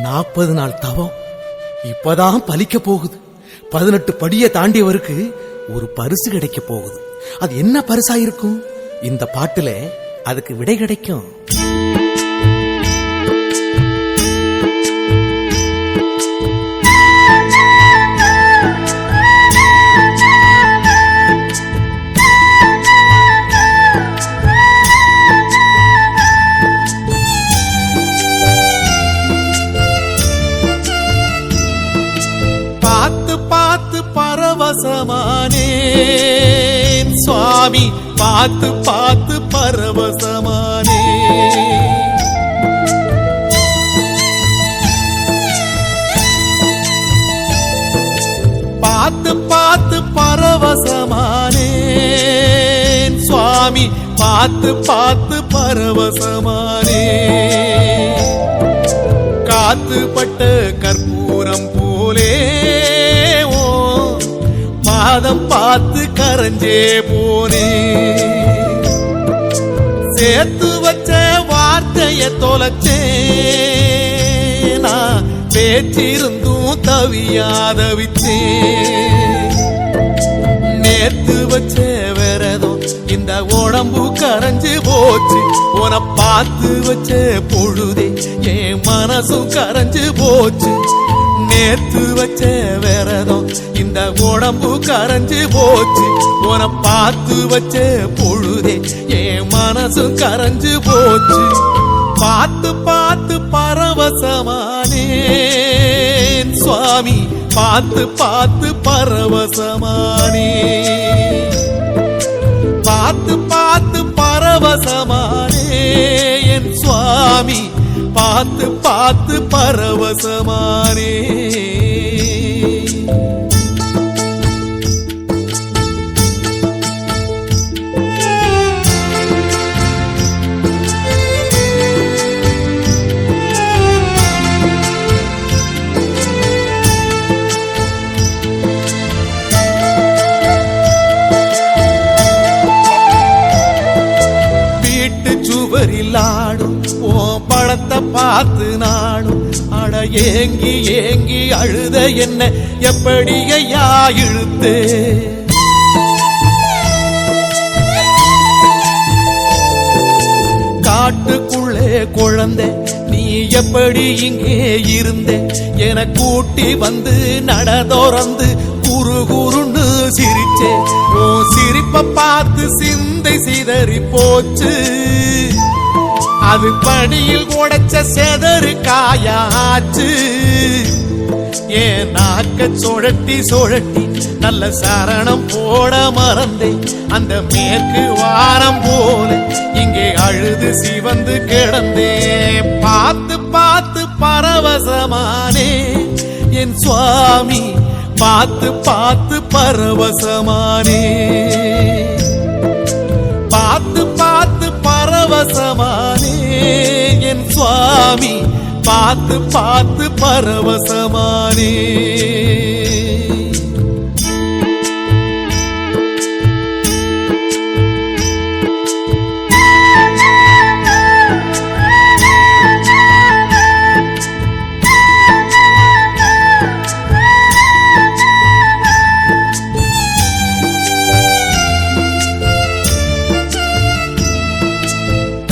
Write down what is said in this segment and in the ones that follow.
40 நாள் தவம் இப்பதான் பலிக்க போகுது. 18 படியை தாண்டியவருக்கு ஒரு பரிசு கிடைக்க போகுது. அது என்ன பரிசா இருக்கும்? இந்த பாட்டுல அதுக்கு விடை கிடைக்கும். பரவசமானேன் சுவாமி, பார்த்து பார்த்து பரவசமானே. பார்த்து பார்த்து பரவசமானேன் சுவாமி, பார்த்து பார்த்து பரவசமானே. காத்துப்பட்ட கற்பூரம் போலே பாதம் பார்த்து கரைஞ்சே போனே. சேர்த்து வச்ச வார்த்தைய தொலைச்சேன், நான் பேச்சிருந்தும் தவியாதவிச்சேன். நேத்து வச்ச விரதம் இந்த உடம்பு கரைஞ்சு போச்சு. உன பார்த்து வச்ச பொழுதே என் மனசும் கரைஞ்சு போச்சு. நேத்து வச்ச விரதம் இந்த உடம்பு கரைஞ்சு போச்சு. உன பார்த்து வச்ச பொழுதே என் மனசு கரைஞ்சு போச்சு. பார்த்து பார்த்து பரவசமானேன் சுவாமி, பார்த்து பார்த்து பரவசமானே. பார்த்து பார்த்து பரவசமானே என் சுவாமி, பார்த்து பார்த்து பரவசமானே. வீட்டு சுவரில் ஆடும் ஓ படத்தை பார்த்து நானும் அட ஏங்கி ஏங்கி அழுத என்ன எப்படி ஐயா இழுத்து. காட்டுக்குள்ளே குழந்தை நீ எப்படி இங்கே இருந்தே என கூட்டி வந்து நடதோறந்து குறு குறுன்னு சிரிச்சே. ஓ சிரிப்ப பார்த்து சிந்தை சிதறி போச்சு. அது படியில் உடைச்ச செதறு காயாச்சு. ஏன் நாக்க சுழட்டி சுழட்டி நல்ல சரணம் போட மறந்தேன். அந்த மேற்கு வாரம் போல இங்கே அழுது சிவந்து கிடந்தேன். பார்த்து பார்த்து பரவசமானே என் சுவாமி, பார்த்து பார்த்து பரவசமானே. பார்த்து பார்த்து பரவசமானே என் சுவாமி, பார்த்து பார்த்து பரவசமானே.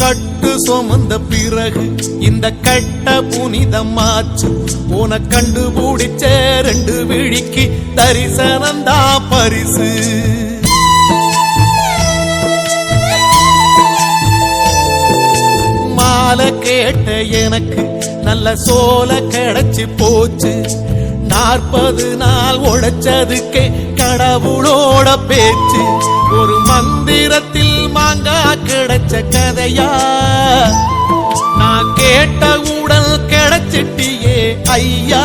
கட்டு சுமந்த பிறகு இந்த கட்ட புனிதமாச்சு. உன கண்டுபிடிச்ச 2 விழிக்கு தரிசனந்தா பரிசு. மாலை கேட்ட எனக்கு நல்ல சோல கிடைச்சு போச்சு. 40 நாள் உழைச்சதுக்கே கடவுளோட பேச்சு. ஒரு மந்திரத்தில் மாங்கா கிடைச்ச கதையா, நான் கேட்ட உடல் கிடைச்சிட்டியே ஐயா.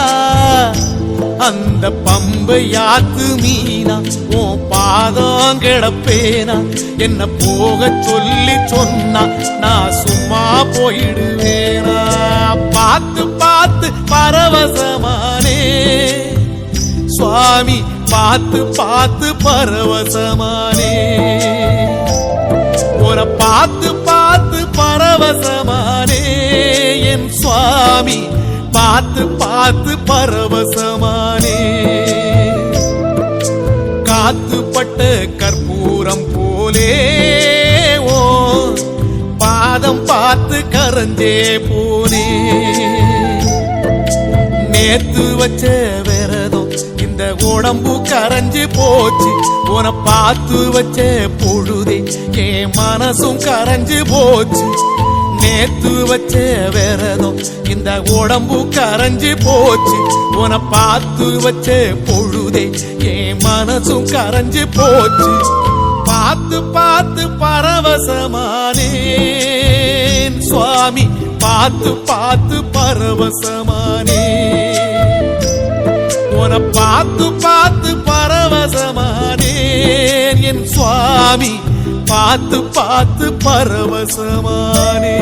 அந்த பம்பை யாத்து மீனா உன் பாதம் கிடப்பேனா. என்ன போக சொல்லி சொன்னா நான் சும்மா போயிடுவேனா. பார்த்து பார்த்து பரவசமானே சுவாமி, பார்த்து பார்த்து பரவசமானே. ஒரு பார்த்து பார்த்து பரவசமானே என் சுவாமி, பார்த்து பார்த்து பரவசமானே காத்துப்பட்ட கற்பூரம் போலே ஓ பாதம் பார்த்து கரஞ்சே போனே நேத்து வச்ச விரதம் இந்த உடம்பு கரைஞ்சு போச்சு உன பார்த்து வச்ச பொழுதே என் மனசும் கரைஞ்சு போச்சு நேத்து வச்ச விரதம் இந்த உடம்பு கரைஞ்சு போச்சு உன பார்த்து வச்ச பொழுதே என் மனசும் கரைஞ்சு போச்சு பார்த்து பார்த்து பரவசமானேன் சுவாமி பார்த்து பார்த்து பரவசமானே உன பார்த்து பார்த்து பரவசமானேன் என் சுவாமி பார்த்து பார்த்து பரவசமானே